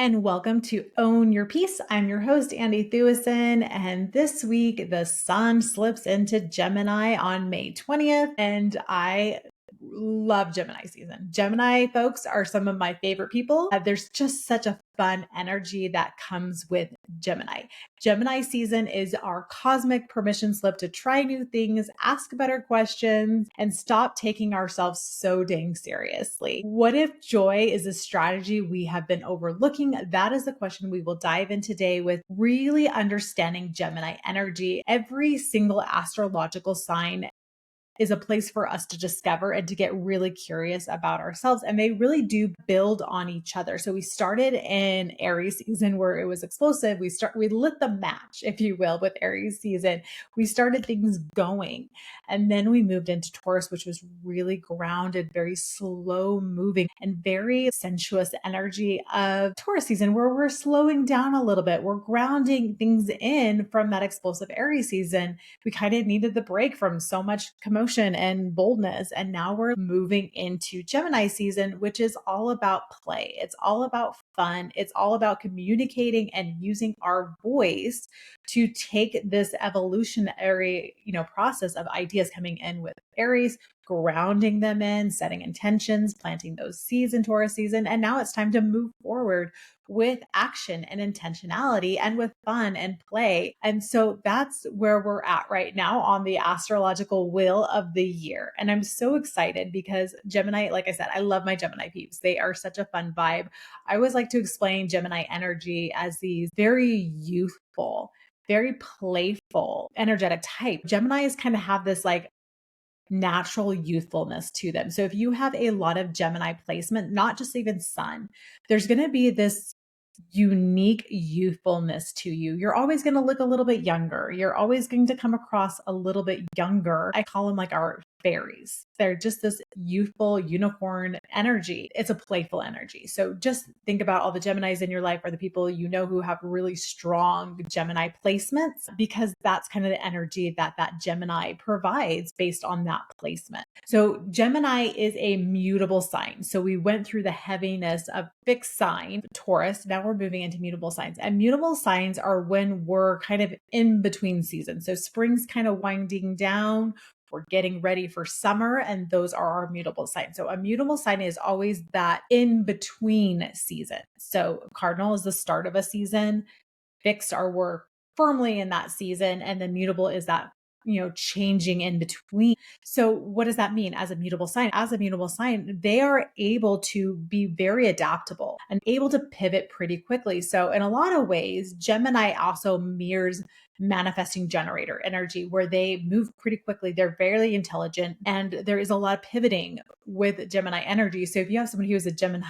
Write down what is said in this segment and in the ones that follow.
and welcome to Own Your Peace. I'm your host, Andy Thewison, and this week the sun slips into Gemini on May 20th, and I love Gemini season. Gemini folks are some of my favorite people. There's just such a fun energy that comes with Gemini. Gemini season is our cosmic permission slip to try new things, ask better questions, and stop taking ourselves so dang seriously. What if joy is a strategy we have been overlooking? That is the question we will dive in today with really understanding Gemini energy. Every single astrological sign is a place for us to discover and to get really curious about ourselves. And they really do build on each other. So we started in Aries season where it was explosive. We lit the match, if you will, with Aries season. We started things going. And then we moved into Taurus, which was really grounded, very slow moving, and very sensuous energy of Taurus season, where we're slowing down a little bit. We're grounding things in from that explosive Aries season. We kind of needed the break from so much commotion and boldness. And now we're moving into Gemini season, which is all about play. It's all about fun. It's all about communicating and using our voice to take this evolutionary, process of ideas coming in with Aries, grounding them in, setting intentions, planting those seeds in Taurus season. And now it's time to move forward with action and intentionality and with fun and play. And so that's where we're at right now on the astrological wheel of the year. And I'm so excited because Gemini, like I said, I love my Gemini peeps. They are such a fun vibe. I always like to explain Gemini energy as these very youthful, very playful, energetic type. Geminis kind of have this like natural youthfulness to them. So if you have a lot of Gemini placement, not just even sun, there's going to be this unique youthfulness to you. You're always going to look a little bit younger. You're always going to come across a little bit younger. I call them like our fairies. They're just this youthful unicorn energy. It's a playful energy. So just think about all the Geminis in your life or the people you know who have really strong Gemini placements, because that's kind of the energy that Gemini provides based on that placement. So Gemini is a mutable sign. So we went through the heaviness of fixed sign, Taurus. Now we're moving into mutable signs. And mutable signs are when we're kind of in between seasons. So spring's kind of winding down. We're getting ready for summer, and those are our mutable signs. So a mutable sign is always that in between season. So cardinal is the start of a season. Fixed are we're firmly in that season, and then mutable is that changing in between. So what does that mean as a mutable sign? As a mutable sign, they are able to be very adaptable and able to pivot pretty quickly. So in a lot of ways, Gemini also mirrors manifesting generator energy, where they move pretty quickly. They're very intelligent, and there is a lot of pivoting with Gemini energy. So if you have somebody who is a Gemini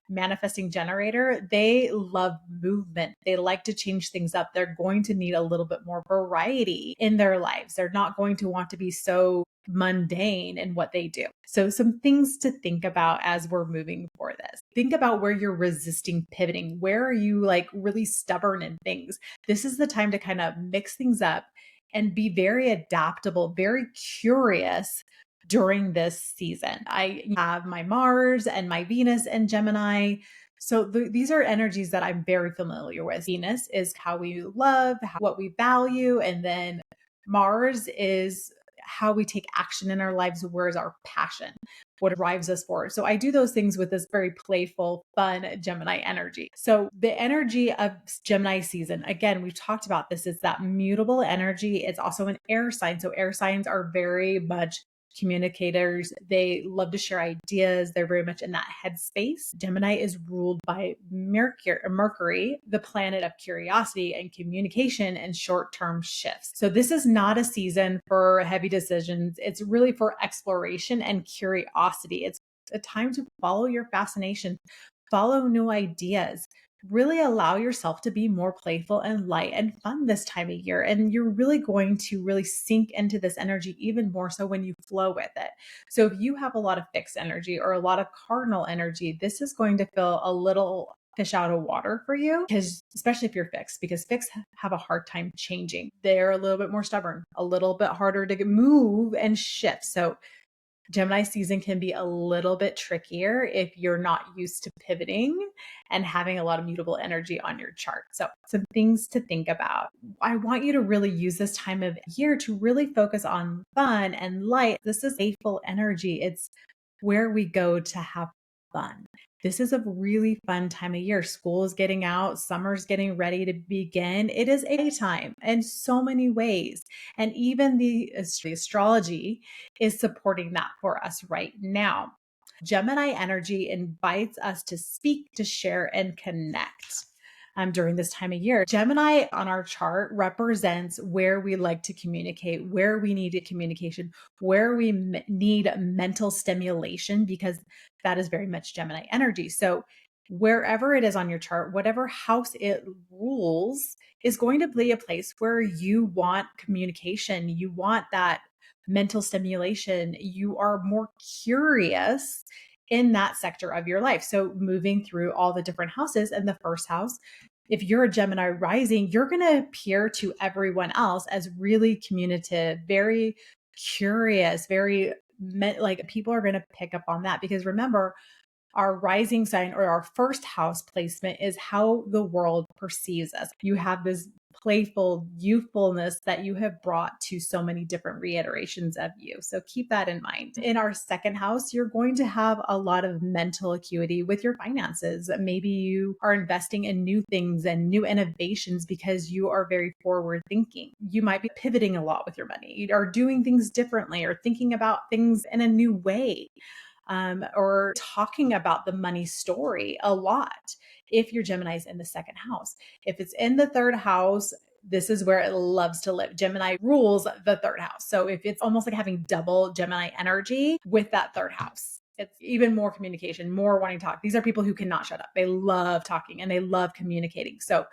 manifesting generator, they love movement. They like to change things up. They're going to need a little bit more variety in their lives. They're not going to want to be so mundane in what they do. So some things to think about as we're moving for this. Think about where you're resisting pivoting. Where are you like really stubborn in things? This is the time to kind of mix things up and be very adaptable, very curious during this season. I have my Mars and my Venus and Gemini. So these are energies that I'm very familiar with. Venus is how we love, what we value. And then Mars is how we take action in our lives. Where is our passion? What drives us forward? So I do those things with this very playful, fun Gemini energy. So the energy of Gemini season, again, we've talked about this, is that mutable energy. It's also an air sign. So air signs are very much communicators. They love to share ideas. They're very much in that headspace. Gemini is ruled by Mercury, the planet of curiosity and communication and short-term shifts. So this is not a season for heavy decisions. It's really for exploration and curiosity. It's a time to follow your fascination, follow new ideas. Really allow yourself to be more playful and light and fun this time of year. And you're really going to really sink into this energy even more so when you flow with it. So if you have a lot of fixed energy or a lot of cardinal energy, this is going to feel a little fish out of water for you, because especially if you're fixed, because fixed have a hard time changing. They're a little bit more stubborn, a little bit harder to move and shift. So Gemini season can be a little bit trickier if you're not used to pivoting and having a lot of mutable energy on your chart. So, some things to think about. I want you to really use this time of year to really focus on fun and light. This is playful energy. It's where we go to have fun. This is a really fun time of year. School is getting out, summer's getting ready to begin. It is a time in so many ways. And even the astrology is supporting that for us right now. Gemini energy invites us to speak, to share, and connect. During this time of year, Gemini on our chart represents where we like to communicate, where we need communication, where we need mental stimulation, because that is very much Gemini energy. So, wherever it is on your chart, whatever house it rules is going to be a place where you want communication, you want that mental stimulation, you are more curious in that sector of your life. So, moving through all the different houses, and the first house, if you're a Gemini rising, you're going to appear to everyone else as really communicative, very curious, very like people are going to pick up on that, because remember, our rising sign or our first house placement is how the world perceives us. You have this playful youthfulness that you have brought to so many different reiterations of you. So keep that in mind. In our second house, you're going to have a lot of mental acuity with your finances. Maybe you are investing in new things and new innovations because you are very forward thinking. You might be pivoting a lot with your money, or doing things differently, or thinking about things in a new way, or talking about the money story a lot if your Gemini is in the second house. If it's in the third house, this is where it loves to live. Gemini rules the third house. So if it's almost like having double Gemini energy with that third house, it's even more communication, more wanting to talk. These are people who cannot shut up. They love talking and they love communicating. So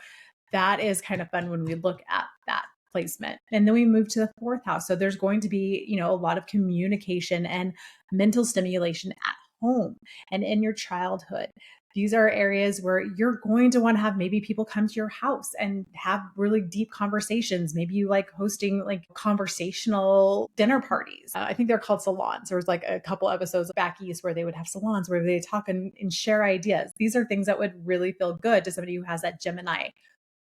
that is kind of fun when we look at that placement. And then we move to the fourth house. So there's going to be, a lot of communication and mental stimulation at home and in your childhood. These are areas where you're going to want to have maybe people come to your house and have really deep conversations. Maybe you like hosting like conversational dinner parties. I think they're called salons. There was like a couple episodes back east where they would have salons where they talk and share ideas. These are things that would really feel good to somebody who has that Gemini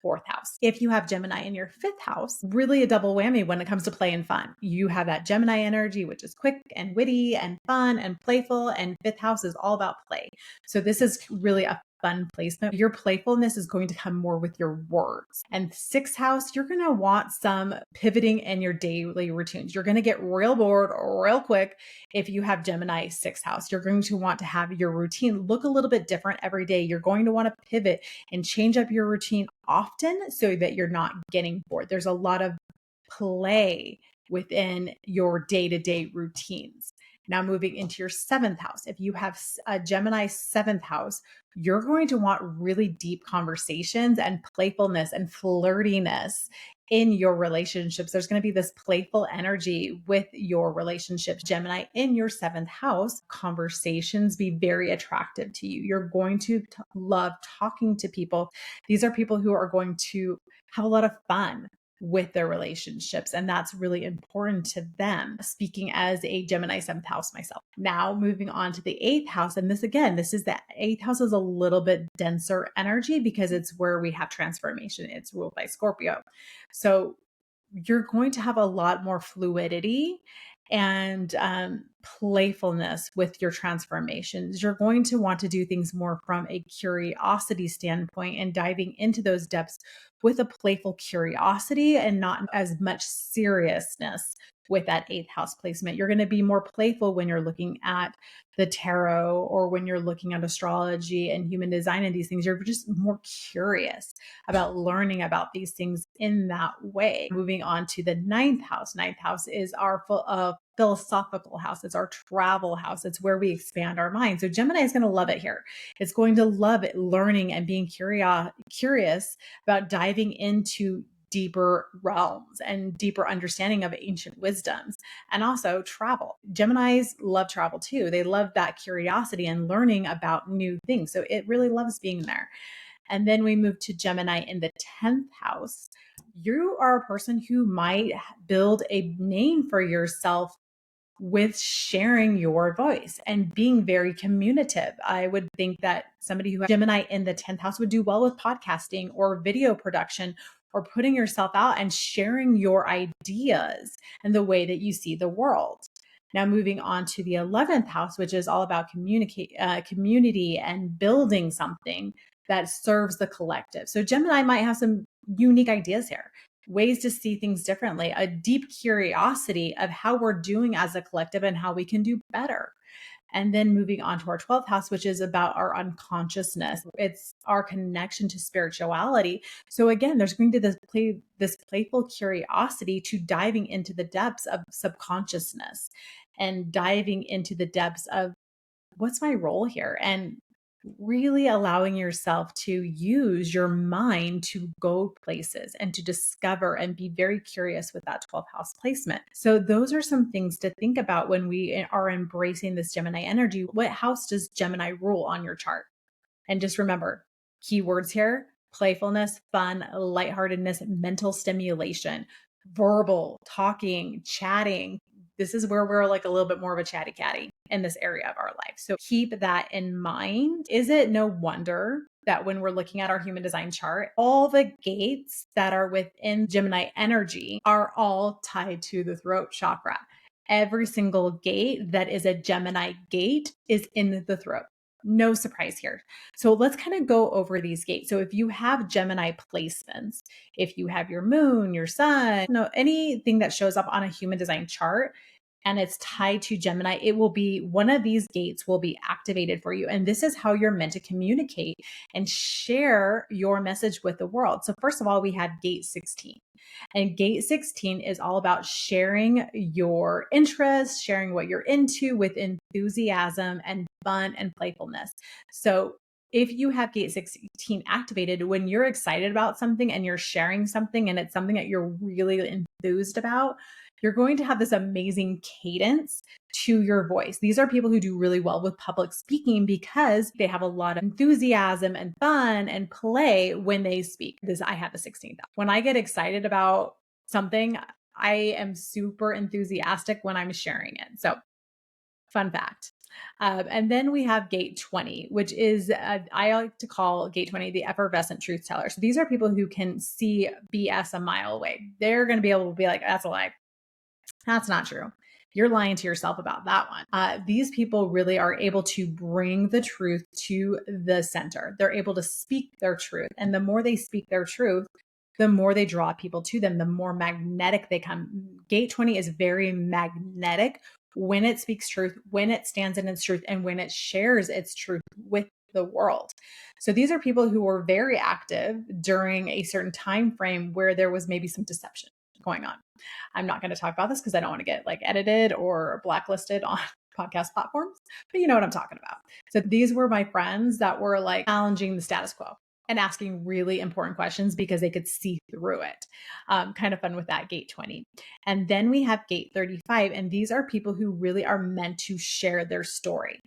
fourth house. If you have Gemini in your fifth house, really a double whammy when it comes to play and fun. You have that Gemini energy, which is quick and witty and fun and playful, and fifth house is all about play. So this is really a fun placement. Your playfulness is going to come more with your words. And sixth house, you're going to want some pivoting in your daily routines. You're going to get real bored real quick if you have Gemini sixth house. You're going to want to have your routine look a little bit different every day. You're going to want to pivot and change up your routine often so that you're not getting bored. There's a lot of play within your day-to-day routines. Now, moving into your seventh house, if you have a Gemini seventh house, you're going to want really deep conversations and playfulness and flirtiness in your relationships. There's going to be this playful energy with your relationships. Gemini in your seventh house, conversations be very attractive to you. You're going to love talking to people. These are people who are going to have a lot of fun with their relationships. And that's really important to them. Speaking as a Gemini seventh house myself. Now moving on to the eighth house. And this is the eighth house is a little bit denser energy because it's where we have transformation. It's ruled by Scorpio. So you're going to have a lot more fluidity and playfulness with your transformations. You're going to want to do things more from a curiosity standpoint and diving into those depths with a playful curiosity and not as much seriousness with that eighth house placement. You're going to be more playful when you're looking at the tarot or when you're looking at astrology and human design and these things. You're just more curious about learning about these things in that way. Moving on to the ninth house. Ninth house is our philosophical house. It's our travel house. It's where we expand our mind. So Gemini is going to love it here. It's going to love it learning and being curious about diving into deeper realms and deeper understanding of ancient wisdoms, and also travel. Geminis love travel too. They love that curiosity and learning about new things. So it really loves being there. And then we move to Gemini in the 10th house. You are a person who might build a name for yourself with sharing your voice and being very communicative. I would think that somebody who has Gemini in the 10th house would do well with podcasting or video production or putting yourself out and sharing your ideas and the way that you see the world. Now, moving on to the 11th house, which is all about community and building something that serves the collective. So Gemini might have some unique ideas here, ways to see things differently, a deep curiosity of how we're doing as a collective and how we can do better. And then moving on to our 12th house, which is about our unconsciousness. It's our connection to spirituality. So again, there's going to this playful curiosity to diving into the depths of subconsciousness and diving into the depths of what's my role here? And really allowing yourself to use your mind to go places and to discover and be very curious with that 12th house placement. So those are some things to think about when we are embracing this Gemini energy. What house does Gemini rule on your chart? And just remember, keywords here: playfulness, fun, lightheartedness, mental stimulation, verbal, talking, chatting. This is where we're like a little bit more of a chatty catty in this area of our life. So keep that in mind. Is it no wonder that when we're looking at our human design chart, all the gates that are within Gemini energy are all tied to the throat chakra? Every single gate that is a Gemini gate is in the throat. No surprise here. So let's kind of go over these gates. So if you have Gemini placements, if you have your moon, your sun, anything that shows up on a human design chart and it's tied to Gemini, it will be one of these gates will be activated for you. And this is how you're meant to communicate and share your message with the world. So first of all, we have gate 16. And gate 16 is all about sharing your interests, sharing what you're into with enthusiasm and fun and playfulness. So if you have gate 16 activated, when you're excited about something and you're sharing something and it's something that you're really enthused about, you're going to have this amazing cadence to your voice. These are people who do really well with public speaking because they have a lot of enthusiasm and fun and play when they speak. I have the 16th. When I get excited about something, I am super enthusiastic when I'm sharing it. So, fun fact. And then we have gate 20, which is, I like to call gate 20 the effervescent truth teller. So these are people who can see BS a mile away. They're going to be able to be like, that's a lie. That's not true. You're lying to yourself about that one. These people really are able to bring the truth to the center. They're able to speak their truth. And the more they speak their truth, the more they draw people to them, the more magnetic they come. Gate 20 is very magnetic when it speaks truth, when it stands in its truth, and when it shares its truth with the world. So these are people who were very active during a certain time frame where there was maybe some deception going on. I'm not going to talk about this because I don't want to get like edited or blacklisted on podcast platforms, but you know what I'm talking about. So these were my friends that were like challenging the status quo and asking really important questions because they could see through it. Kind of fun with that gate 20. And then we have gate 35. And these are people who really are meant to share their story.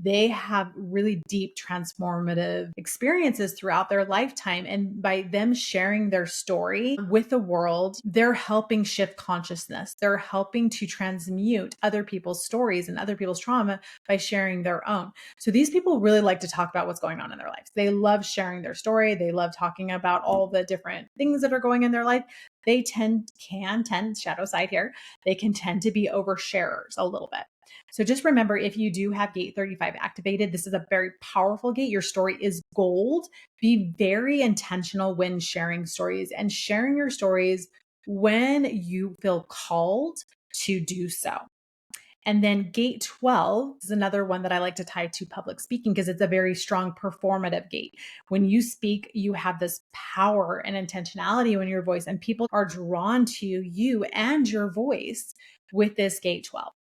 They have really deep transformative experiences throughout their lifetime. And by them sharing their story with the world, they're helping shift consciousness. They're helping to transmute other people's stories and other people's trauma by sharing their own. So these people really like to talk about what's going on in their lives. They love sharing their story. They love talking about all the different things that are going in their life. They can tend, shadow side here, they can tend to be oversharers a little bit. So just remember, if you do have gate 35 activated, this is a very powerful gate. Your story is gold. Be very intentional when sharing stories and sharing your stories when you feel called to do so. And then gate 12 is another one that I like to tie to public speaking because it's a very strong performative gate. When you speak, you have this power and intentionality in your voice, and people are drawn to you and your voice with this gate 12.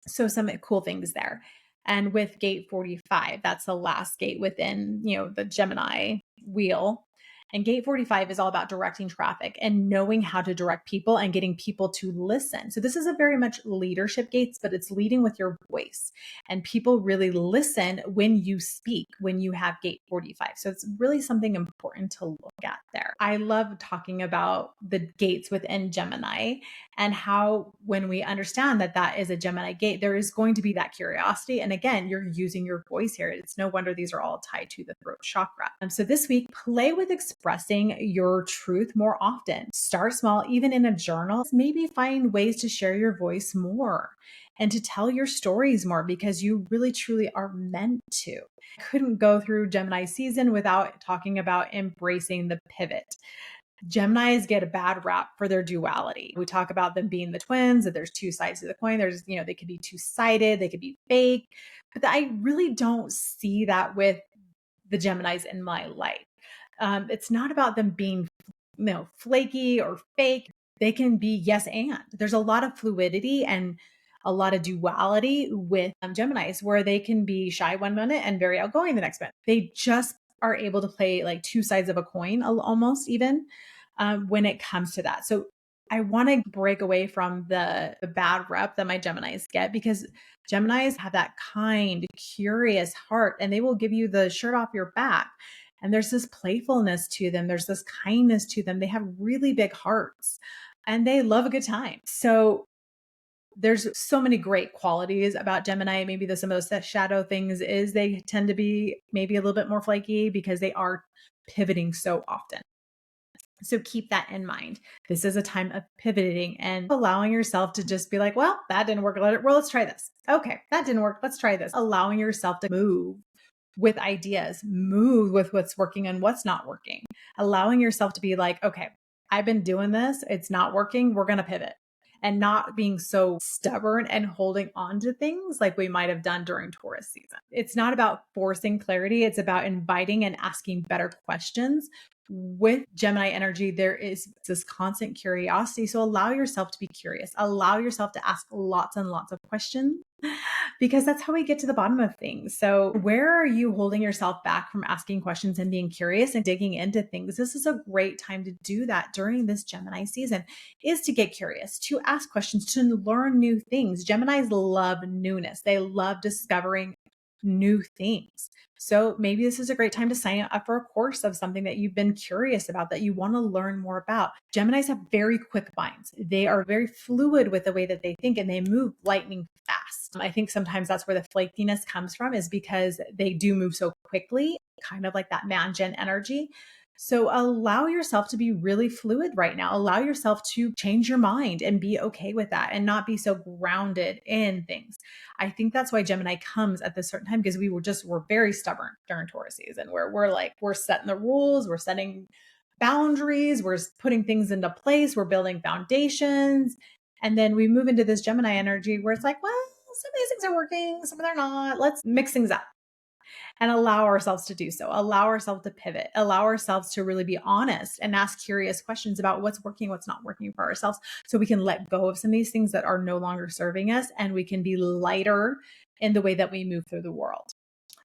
So some cool things there. And with gate 45, that's the last gate within, the Gemini wheel. And gate 45 is all about directing traffic and knowing how to direct people and getting people to listen. So this is a very much leadership gates, but it's leading with your voice. And people really listen when you speak, when you have gate 45. So it's really something important to look at there. I love talking about the gates within Gemini and how when we understand that that is a Gemini gate, there is going to be that curiosity. And again, you're using your voice here. It's no wonder these are all tied to the throat chakra. So this week, play with expressing your truth more often. Start small, even in a journal. Maybe find ways to share your voice more and to tell your stories more because you really truly are meant to. Couldn't go through Gemini season without talking about embracing the pivot. Geminis get a bad rap for their duality. We talk about them being the twins, that there's two sides to the coin. There's, they could be two-sided, they could be fake, but I really don't see that with the Geminis in my life. It's not about them being, flaky or fake. They can be yes and. There's a lot of fluidity and a lot of duality with Geminis where they can be shy one minute and very outgoing the next minute. They just are able to play like two sides of a coin almost even when it comes to that. So I want to break away from the bad rep that my Geminis get because Geminis have that kind, curious heart and they will give you the shirt off your back. And there's this playfulness to them. There's this kindness to them. They have really big hearts and they love a good time. So there's so many great qualities about Gemini. Maybe some of those shadow things is they tend to be maybe a little bit more flaky because they are pivoting so often. So keep that in mind. This is a time of pivoting and allowing yourself to just be like, well, that didn't work. Let's try this. Okay, that didn't work. Let's try this. Allowing yourself to move with ideas, move with what's working and what's not working. Allowing yourself to be like, okay, I've been doing this. It's not working. We're going to pivot. And not being so stubborn and holding on to things like we might have done during Taurus season. It's not about forcing clarity. It's about inviting and asking better questions. With Gemini energy, there is this constant curiosity. So allow yourself to be curious. Allow yourself to ask lots and lots of questions because that's how we get to the bottom of things. So where are you holding yourself back from asking questions and being curious and digging into things? This is a great time to do that during this Gemini season, is to get curious, to ask questions, to learn new things. Geminis love newness. They love discovering new things. So maybe this is a great time to sign up for a course of something that you've been curious about, that you want to learn more about. Geminis have very quick minds. They are very fluid with the way that they think and they move lightning fast. I think sometimes that's where the flakiness comes from, is because they do move so quickly, kind of like that man gen energy. So allow yourself to be really fluid right now. Allow yourself to change your mind and be okay with that and not be so grounded in things. I think that's why Gemini comes at this certain time, because we're very stubborn during Taurus season, where we're setting the rules, we're setting boundaries, we're putting things into place, we're building foundations. And then we move into this Gemini energy where it's like, well, some of these things are working, some of them are not. Let's mix things up and allow ourselves to do so, allow ourselves to pivot, allow ourselves to really be honest and ask curious questions about what's working, what's not working for ourselves, so we can let go of some of these things that are no longer serving us and we can be lighter in the way that we move through the world.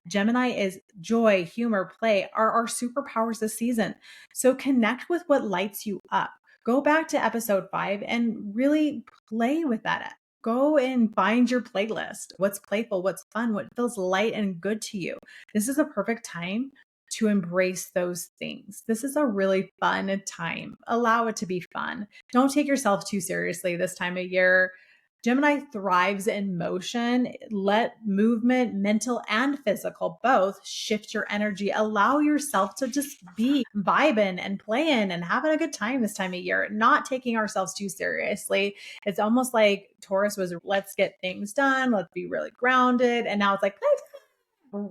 Gemini is joy, humor, play are our superpowers this season. So connect with what lights you up. Go back to episode 5 and really play with that. Go and find your playlist. What's playful, what's fun, what feels light and good to you. This is a perfect time to embrace those things. This is a really fun time. Allow it to be fun. Don't take yourself too seriously this time of year. Gemini thrives in motion. Let movement, mental and physical, both shift your energy. Allow yourself to just be vibing and playing and having a good time this time of year, not taking ourselves too seriously. It's almost like Taurus was, let's get things done, let's be really grounded. And now it's like,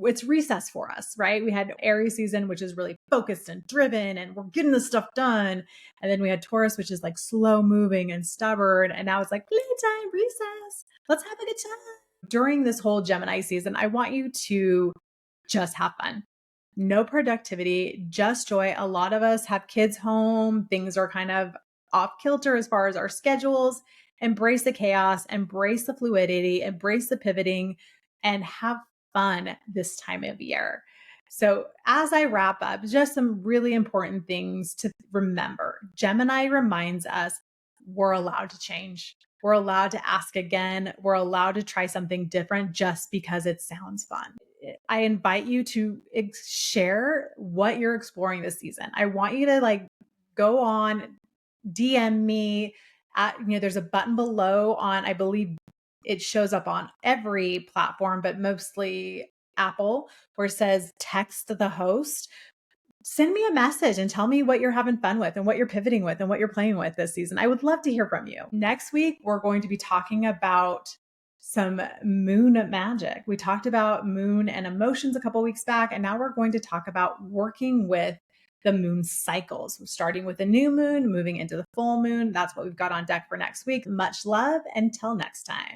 it's recess for us, right? We had Aries season, which is really focused and driven and we're getting this stuff done. And then we had Taurus, which is like slow moving and stubborn. And now it's like playtime, recess. Let's have a good time. During this whole Gemini season, I want you to just have fun. No productivity, just joy. A lot of us have kids home. Things are kind of off kilter as far as our schedules. Embrace the chaos, embrace the fluidity, embrace the pivoting, and have fun this time of year. So, as I wrap up, just some really important things to remember. Gemini reminds us we're allowed to change. We're allowed to ask again. We're allowed to try something different just because it sounds fun. I invite you to share what you're exploring this season. I want you to go on, DM me at, there's a button below on, I believe it shows up on every platform, but mostly Apple, where it says text the host. Send me a message and tell me what you're having fun with and what you're pivoting with and what you're playing with this season. I would love to hear from you. Next week, we're going to be talking about some moon magic. We talked about moon and emotions a couple weeks back, and now we're going to talk about working with the moon cycles, starting with the new moon, moving into the full moon. That's what we've got on deck for next week. Much love. Until next time.